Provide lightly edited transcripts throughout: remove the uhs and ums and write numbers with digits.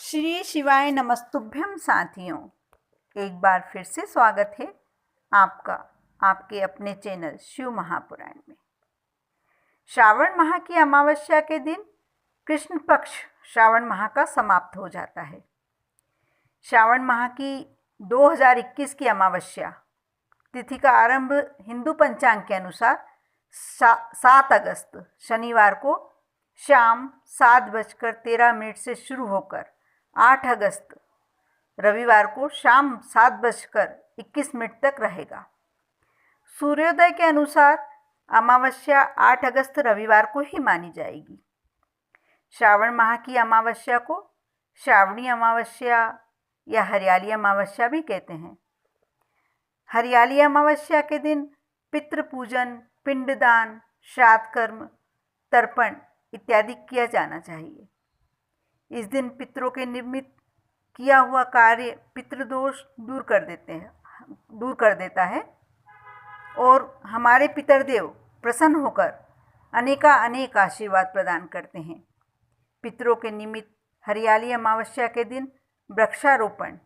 श्री शिवाय नमस्तुभ्यम साथियों, एक बार फिर से स्वागत है आपका आपके अपने चैनल शिव महापुराण में। श्रावण माह की अमावस्या के दिन कृष्ण पक्ष श्रावण माह का समाप्त हो जाता है। श्रावण माह की 2021 की अमावस्या तिथि का आरंभ हिंदू पंचांग के अनुसार 7 अगस्त शनिवार को शाम 7:13 से शुरू होकर 8 अगस्त रविवार को शाम 7:21 तक रहेगा। सूर्योदय के अनुसार अमावस्या 8 अगस्त रविवार को ही मानी जाएगी। श्रावण माह की अमावस्या को श्रावणी अमावस्या या हरियाली अमावस्या भी कहते हैं। हरियाली अमावस्या के दिन पितृ पूजन, पिंडदान, श्राद्ध कर्म, तर्पण इत्यादि किया जाना चाहिए। इस दिन पितरों के निमित्त किया हुआ कार्य पितृदोष दूर कर देता है और हमारे पितरदेव प्रसन्न होकर अनेक आशीर्वाद प्रदान करते हैं। पितरों के निमित्त हरियाली अमावस्या के दिन वृक्षारोपण,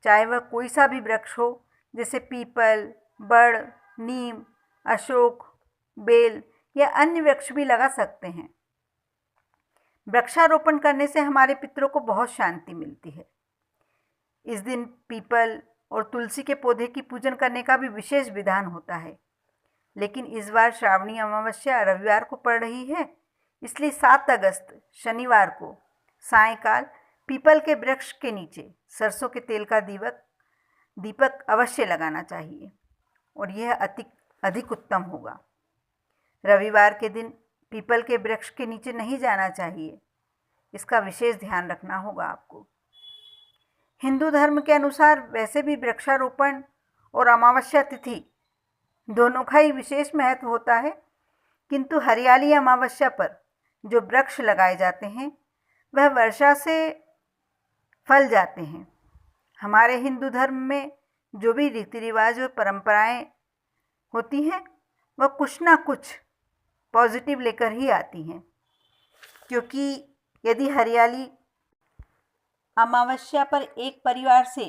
चाहे वह कोई सा भी वृक्ष हो, जैसे पीपल, बड़, नीम, अशोक, बेल या अन्य वृक्ष भी लगा सकते हैं। वृक्षारोपण करने से हमारे पितरों को बहुत शांति मिलती है। इस दिन पीपल और तुलसी के पौधे की पूजन करने का भी विशेष विधान होता है, लेकिन इस बार श्रावणी अमावस्या रविवार को पड़ रही है, इसलिए 7 अगस्त शनिवार को सायंकाल पीपल के वृक्ष के नीचे सरसों के तेल का दीपक अवश्य लगाना चाहिए और यह अधिक उत्तम होगा। रविवार के दिन पीपल के वृक्ष के नीचे नहीं जाना चाहिए, इसका विशेष ध्यान रखना होगा आपको। हिंदू धर्म के अनुसार वैसे भी वृक्षारोपण और अमावस्या तिथि दोनों का ही विशेष महत्व होता है, किंतु हरियाली अमावस्या पर जो वृक्ष लगाए जाते हैं वह वर्षा से फल जाते हैं। हमारे हिंदू धर्म में जो भी रीति रिवाज और परंपराएं होती हैं वह कुछ ना कुछ पॉजिटिव लेकर ही आती हैं, क्योंकि यदि हरियाली अमावस्या पर एक परिवार से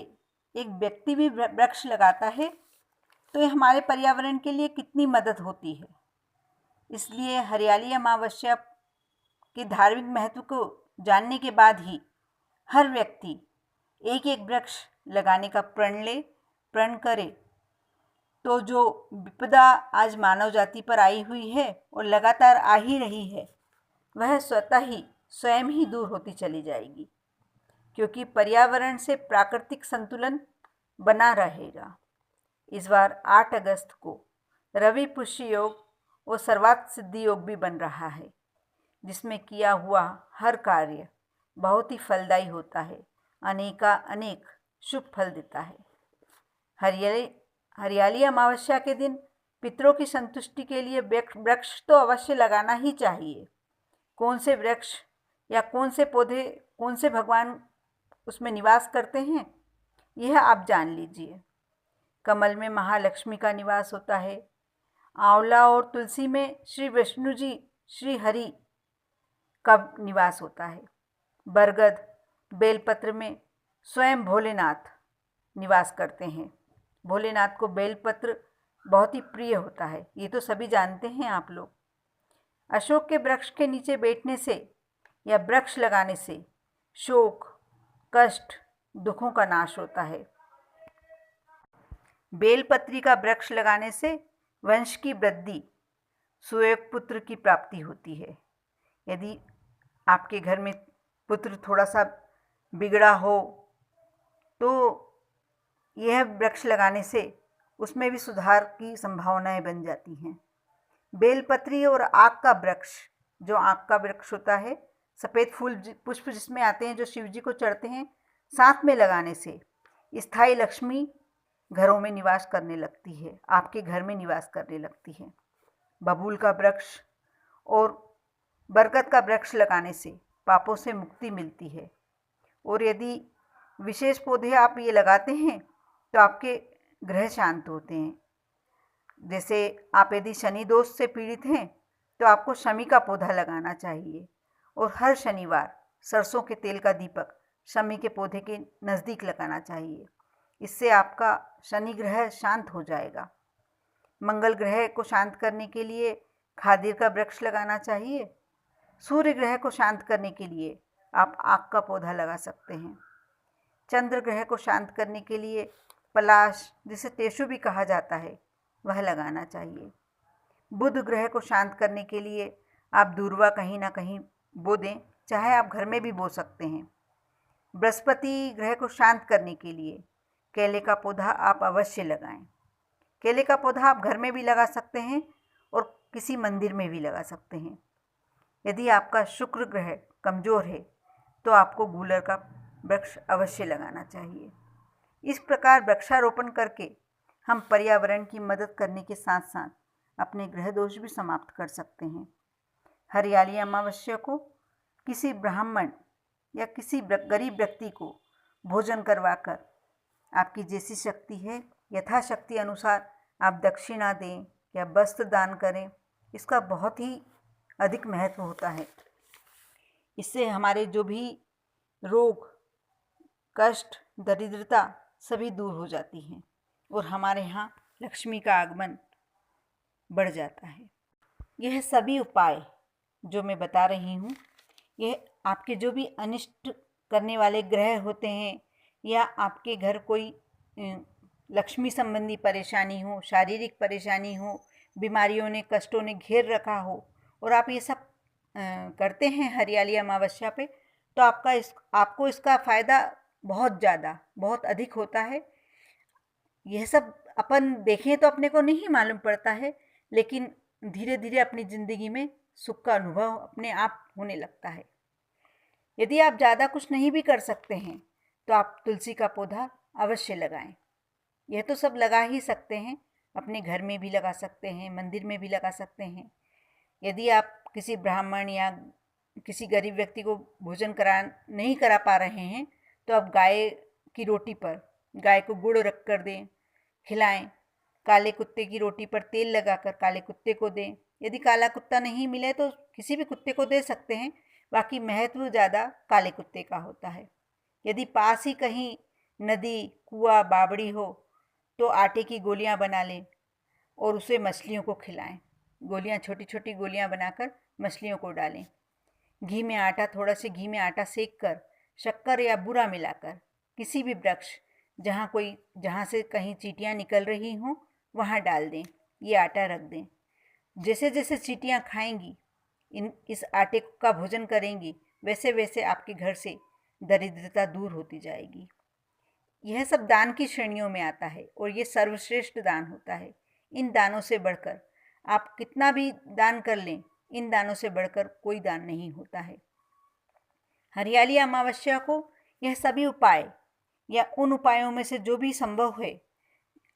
एक व्यक्ति भी वृक्ष लगाता है तो यह हमारे पर्यावरण के लिए कितनी मदद होती है। इसलिए हरियाली अमावस्या के धार्मिक महत्व को जानने के बाद ही हर व्यक्ति एक वृक्ष लगाने का प्रण करे, तो जो विपदा आज मानव जाति पर आई हुई है और लगातार आ ही रही है वह स्वयं ही दूर होती चली जाएगी, क्योंकि पर्यावरण से प्राकृतिक संतुलन बना रहेगा। इस बार 8 अगस्त को रवि पुष्य योग और सर्वार्थ सिद्धि योग भी बन रहा है, जिसमें किया हुआ हर कार्य बहुत ही फलदायी होता है, अनेक शुभ फल देता है। हरियाली अमावस्या के दिन पितरों की संतुष्टि के लिए वृक्ष तो अवश्य लगाना ही चाहिए। कौन से वृक्ष या कौन से पौधे, कौन से भगवान उसमें निवास करते हैं यह आप जान लीजिए। कमल में महालक्ष्मी का निवास होता है। आंवला और तुलसी में श्री विष्णु जी, श्री हरि का निवास होता है। बरगद, बेलपत्र में स्वयं भोलेनाथ निवास करते हैं। भोलेनाथ को बेलपत्र बहुत ही प्रिय होता है, ये तो सभी जानते हैं आप लोग। अशोक के वृक्ष के नीचे बैठने से या वृक्ष लगाने से शोक, कष्ट, दुखों का नाश होता है। बेलपत्री का वृक्ष लगाने से वंश की वृद्धि, सुयोग पुत्र की प्राप्ति होती है। यदि आपके घर में पुत्र थोड़ा सा बिगड़ा हो तो यह वृक्ष लगाने से उसमें भी सुधार की संभावनाएं बन जाती हैं। बेलपत्री और आक का वृक्ष, जो आक का वृक्ष होता है, सफ़ेद फूल पुष्प जिसमें आते हैं, जो शिव जी को चढ़ते हैं, साथ में लगाने से स्थायी लक्ष्मी घरों में निवास करने लगती है, आपके घर में निवास करने लगती है। बबूल का वृक्ष और बरगद का वृक्ष लगाने से पापों से मुक्ति मिलती है। और यदि विशेष पौधे आप ये लगाते हैं तो आपके ग्रह शांत होते हैं। जैसे आप यदि शनि दोष से पीड़ित हैं तो आपको शमी का पौधा लगाना चाहिए और हर शनिवार सरसों के तेल का दीपक शमी के पौधे के नज़दीक लगाना चाहिए। इससे आपका शनि ग्रह शांत हो जाएगा। मंगल ग्रह को शांत करने के लिए खादिर का वृक्ष लगाना चाहिए। सूर्य ग्रह को शांत करने के लिए आप आक का पौधा लगा सकते हैं। चंद्र ग्रह को शांत करने के लिए पलाश, जिसे टेशु भी कहा जाता है, वह लगाना चाहिए। बुध ग्रह को शांत करने के लिए आप दूर्वा कहीं ना कहीं बो दें, चाहे आप घर में भी बो सकते हैं। बृहस्पति ग्रह को शांत करने के लिए केले का पौधा आप अवश्य लगाएं। केले का पौधा आप घर में भी लगा सकते हैं और किसी मंदिर में भी लगा सकते हैं। यदि आपका शुक्र ग्रह कमज़ोर है तो आपको गूलर का वृक्ष अवश्य लगाना चाहिए। इस प्रकार वृक्षारोपण करके हम पर्यावरण की मदद करने के साथ साथ अपने ग्रह दोष भी समाप्त कर सकते हैं। हरियाली अमावस्या को किसी ब्राह्मण या किसी गरीब व्यक्ति को भोजन करवाकर आपकी जैसी शक्ति है यथाशक्ति अनुसार आप दक्षिणा दें या वस्त्र दान करें, इसका बहुत ही अधिक महत्व होता है। इससे हमारे जो भी रोग, कष्ट, दरिद्रता सभी दूर हो जाती हैं और हमारे यहाँ लक्ष्मी का आगमन बढ़ जाता है। यह सभी उपाय जो मैं बता रही हूँ, यह आपके जो भी अनिष्ट करने वाले ग्रह होते हैं या आपके घर कोई लक्ष्मी संबंधी परेशानी हो, शारीरिक परेशानी हो, बीमारियों ने, कष्टों ने घेर रखा हो और आप ये सब करते हैं हरियाली अमावस्या पे, तो आपको इसका फ़ायदा बहुत ज़्यादा, बहुत अधिक होता है। यह सब अपन देखें तो अपने को नहीं मालूम पड़ता है, लेकिन धीरे धीरे अपनी ज़िंदगी में सुख का अनुभव अपने आप होने लगता है। यदि आप ज़्यादा कुछ नहीं भी कर सकते हैं तो आप तुलसी का पौधा अवश्य लगाएं। यह तो सब लगा ही सकते हैं, अपने घर में भी लगा सकते हैं, मंदिर में भी लगा सकते हैं। यदि आप किसी ब्राह्मण या किसी गरीब व्यक्ति को भोजन नहीं करा पा रहे हैं तो आप गाय की रोटी पर गाय को गुड़ रख कर दें, खिलाएं। काले कुत्ते की रोटी पर तेल लगाकर काले कुत्ते को दें। यदि काला कुत्ता नहीं मिले तो किसी भी कुत्ते को दे सकते हैं, बाकी महत्व ज़्यादा काले कुत्ते का होता है। यदि पास ही कहीं नदी, कुआं, बावड़ी हो तो आटे की गोलियां बना लें और उसे मछलियों को खिलाएं। गोलियां, छोटी छोटी गोलियां बनाकर मछलियों को डालें। थोड़ा से घी में आटा सेक कर शक्कर या बूरा मिलाकर किसी भी वृक्ष जहाँ से कहीं चींटियाँ निकल रही हों वहाँ डाल दें। ये आटा रख दें। जैसे जैसे चींटियाँ खाएंगी, इस आटे का भोजन करेंगी, वैसे वैसे आपके घर से दरिद्रता दूर होती जाएगी। यह सब दान की श्रेणियों में आता है और ये सर्वश्रेष्ठ दान होता है। इन दानों से बढ़कर आप कितना भी दान कर लें, इन दानों से बढ़कर कोई दान नहीं होता है। हरियाली अमावस्या को यह सभी उपाय या उन उपायों में से जो भी संभव है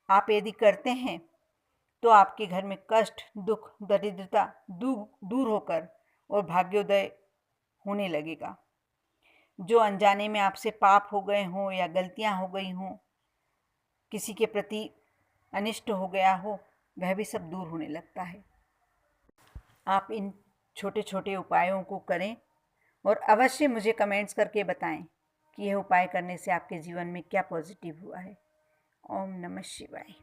आप यदि करते हैं तो आपके घर में कष्ट, दुख, दरिद्रता दूर होकर और भाग्योदय होने लगेगा। जो अनजाने में आपसे पाप हो गए हों या गलतियां हो गई हों, किसी के प्रति अनिष्ट हो गया हो, वह भी सब दूर होने लगता है। आप इन छोटे छोटे उपायों को करें और अवश्य मुझे कमेंट्स करके बताएं कि यह उपाय करने से आपके जीवन में क्या पॉजिटिव हुआ है। ओम नमः शिवाय।